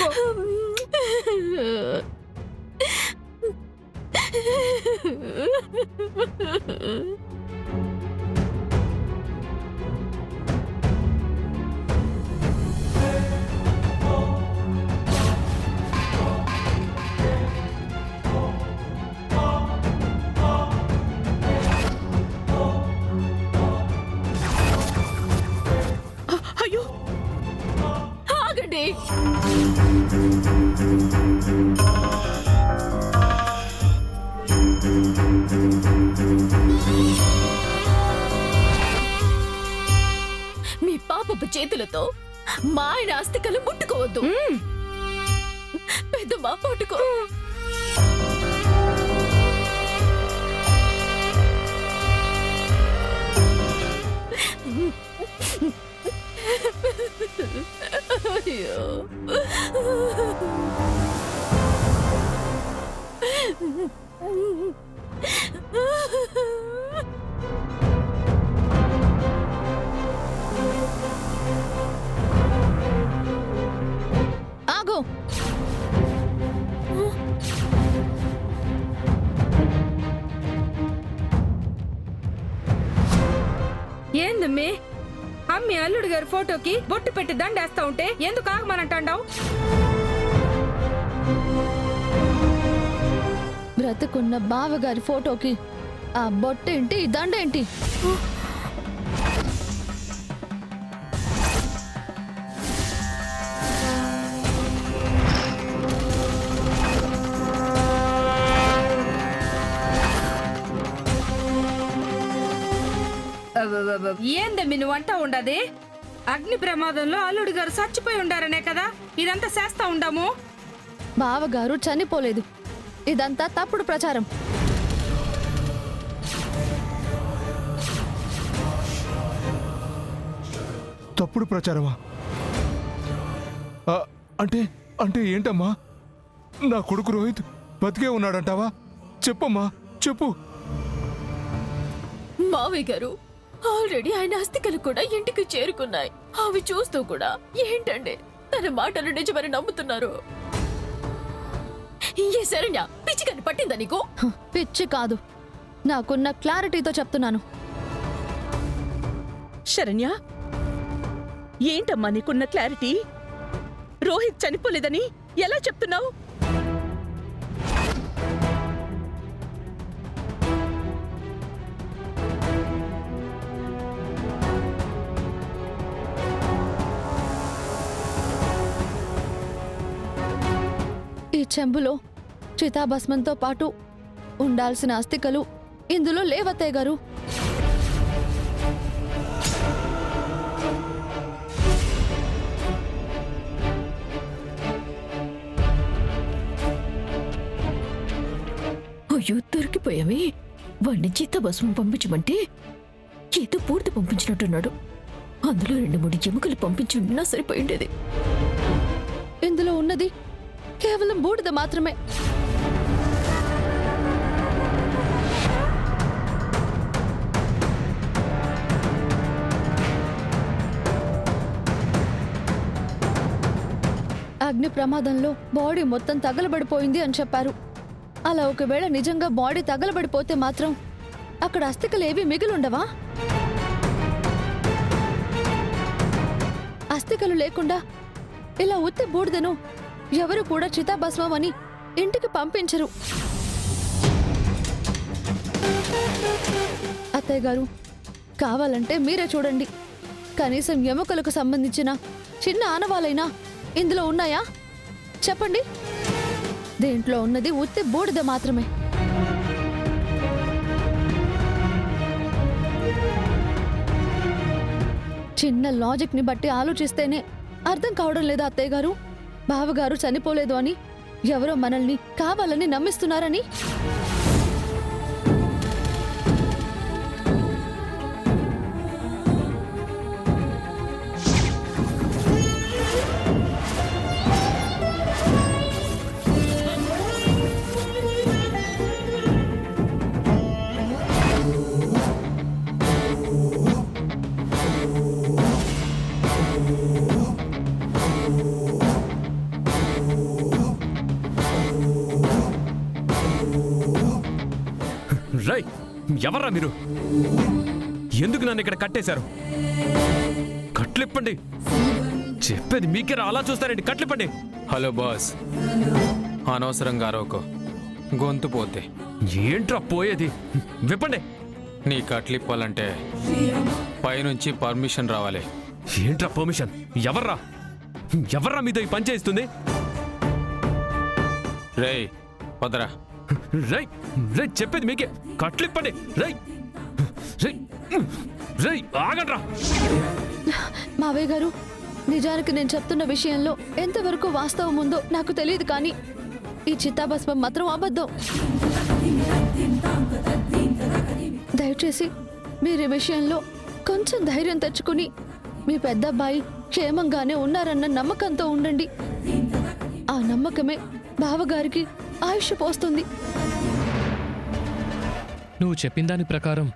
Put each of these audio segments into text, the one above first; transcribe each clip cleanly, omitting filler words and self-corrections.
ముట్టుకో. అయ్యో ఆగండి. మీ పాపపు చేతులతో మా ఆయన అస్థికలు ముట్టుకోవద్దు. పెద్దమ్మా ముట్టుకో. అయ్యో. ఆగు. ఏందమ్మి అమ్మి అల్లుడు గారి ఫోటోకి బొట్టు పెట్టి దండేస్తా ఉంటే ఎందుకు ఆగమనంటాండావు? బ్రతుకున్న బావగారి ఫోటోకి ఆ బొట్టేంటి, ఈ దండేంటి? ఏందమ్మి నువ్వు అంటా ఉండది? అగ్ని ప్రమాదంలో అల్లుడు గారు చచ్చిపోయి ఉండారనే కదా ఇదంతా చేస్తా ఉండాము. బావగారు చనిపోలేదు. ఇదంతా తప్పుడు ప్రచారం. తప్పుడు ప్రచారమా? అంటే అంటే ఏంటమ్మా? నా కొడుకు రోహిత్ బతికే ఉన్నాడంటావా? చెప్పమ్మా, చెప్పు. మావయ్య గారు, ఆల్రెడీ ఆయన అస్థికలు కూడా ఇంటికి చేరుకున్నాయి. అవి చూస్తూ కూడా ఏంటండి తన మాటలు నిజమని నమ్ముతున్నారు? ఏ శరణ్య, పిచ్చి కని పట్టిందా నీకు? పిచ్చి కాదు, నాకున్న క్లారిటీతో చెప్తున్నాను. శరణ్య, ఏంటమ్మా నీకున్న క్లారిటీ? రోహిత్ చనిపోలేదని ఎలా చెప్తున్నావు? ఈ చెంబులో చితాభస్మంతో పాటు ఉండాల్సిన అస్థికలు ఇందులో లేవత్తయ్య గారు. అయ్యో, దొరికిపోయావి. వాడిని చిత్తభస్మం పంపించమంటే ఏదో పూర్తి పంపించినట్టున్నాడు. అందులో 2-3 ఎముకలు పంపించుంటున్నా సరిపోయిండేది. ఇందులో ఉన్నది కేవలం బూడిద మాత్రమే. అగ్ని ప్రమాదంలో బాడీ మొత్తం తగలబడిపోయింది అని చెప్పారు. అలా ఒకవేళ నిజంగా బాడీ తగలబడిపోతే మాత్రం అక్కడ అస్థికలేవి మిగిలుండవా? అస్థికలు లేకుండా ఇలా ఉత్తి బూడిదను ఎవరు కూడా చితాభస్మం అని ఇంటికి పంపించరు. అత్తయ్య గారు, కావాలంటే మీరే చూడండి. కనీసం ఎముకలకు సంబంధించిన చిన్న ఆనవాలైనా ఇందులో ఉన్నాయా? చెప్పండి. దీంట్లో ఉన్నది ఉత్తి బూడిద మాత్రమే. చిన్న లాజిక్ ని బట్టి ఆలోచిస్తేనే అర్థం కావడం లేదా అత్తయ్య గారు? బావగారు చనిపోలేదు అని ఎవరో మనల్ని కావాలని నమ్మిస్తున్నారని. ఎవర్రా మీరు? ఎందుకు నన్ను ఇక్కడ కట్టేశారు? కట్లిప్పండి. చెప్పేది మీకేరా, అలా చూస్తారండి. కట్లిప్పండి. హలో బాస్, అనవసరంగా అరవకు, గొంతు పోతే. ఏంట్రా పోయేది? విప్పండి. నీ కట్లిప్పాలంటే పైనుంచి పర్మిషన్ రావాలి. ఏంట్రా పర్మిషన్? ఎవర్రా మీతో ఈ పని చేయిస్తుంది? రేయ్ వదరా. రై రై చెప్పేది మీకే. కట్లిప్పండి. రై రై రై ఆగండ్రా. మావయ్య గారు, నిజానికి నేను చెప్తున్న విషయంలో ఎంతవరకు వాస్తవం ఉందో నాకు తెలియదు, కానీ ఈ చిత్తాభస్మం మాత్రం అబద్ధం. దయచేసి మీరు ఈ విషయంలో కొంచెం ధైర్యం తెచ్చుకుని మీ పెద్దబ్బాయి క్షేమంగానే ఉన్నారన్న నమ్మకంతో ఉండండి. ఆ నమ్మకమే బావగారికి ఆయుష్ పోస్తుంది. నువ్వు చెప్పిన దాని ప్రకారం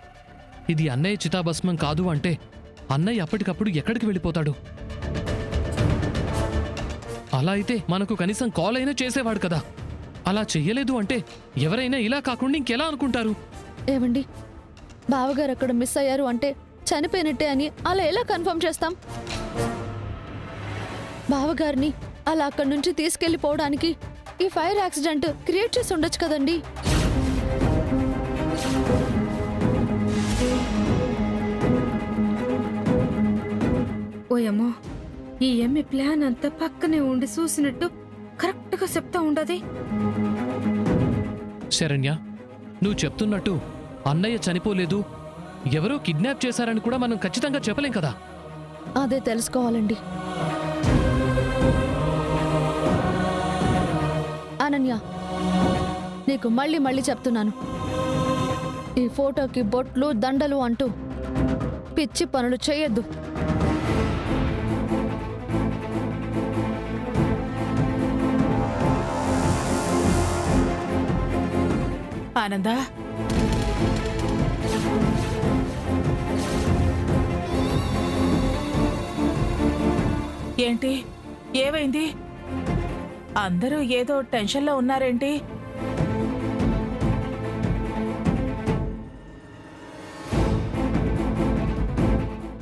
ఇది అన్నయ్య చితాభస్మం కాదు అంటే అన్నయ్య అప్పటికప్పుడు ఎక్కడికి వెళ్ళిపోతాడు? అలా అయితే మనకు కనీసం కాల్ అయినా చేసేవాడు కదా. అలా చెయ్యలేదు అంటే ఎవరైనా ఇలా కాకుండా ఇంకెలా అనుకుంటారు? ఏమండి, బావగారు అక్కడ మిస్ అయ్యారు అంటే చనిపోయినట్టే అని అలా ఎలా కన్ఫర్మ్ చేస్తాం? బావగారిని అలా అక్కడి నుంచి తీసుకెళ్లిపోవడానికి ఈ ఫైర్ యాక్సిడెంట్ క్రియేట్ చేసి ఉండొచ్చు కదండి. ఓయమ్మో, ఈ ఎమ్మె ప్లాన్ అంతా పక్కనే ఉండి చూసినట్టు కరెక్ట్ గా చెప్తా ఉండదు. శరణ్య, నువ్వు చెప్తున్నట్టు అన్నయ్య చనిపోలేదు, ఎవరో కిడ్నాప్ చేశారని కూడా మనం ఖచ్చితంగా చెప్పలేం కదా. అదే తెలుసుకోవాలండి. అనన్య, నీకు మళ్ళీ మళ్ళీ చెప్తున్నాను, ఈ ఫోటోకి బొట్లు దండలు అంటూ పిచ్చి పనులు చేయొద్దు. ఆనందా, ఏంటి, ఏమైంది? అందరూ ఏదో టెన్షన్లో ఉన్నారేంటి?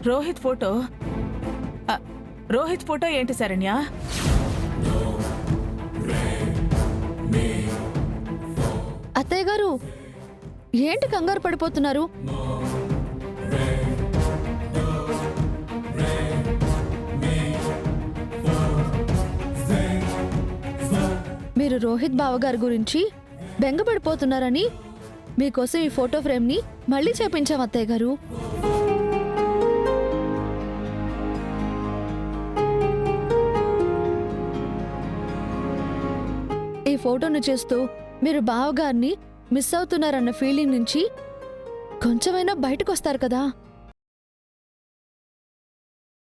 రోహిత్ ఫోటో రోహిత్ ఫోటో ఏంటి శరణ్య? అత్తయ్య గారు, ఏంటి కంగారు పడిపోతున్నారు? మీరు రోహిత్ బావగారి గురించి బెంగపడిపోతున్నారని మీకోసం ఈ ఫోటో ఫ్రేమ్ని మళ్ళీ చేపించాం అత్తయ్య గారు. ఈ ఫోటోను చూస్తూ మీరు బావగారిని మిస్ అవుతున్నారన్న ఫీలింగ్ నుంచి కొంచెమైనా బయటకు వస్తారు కదా.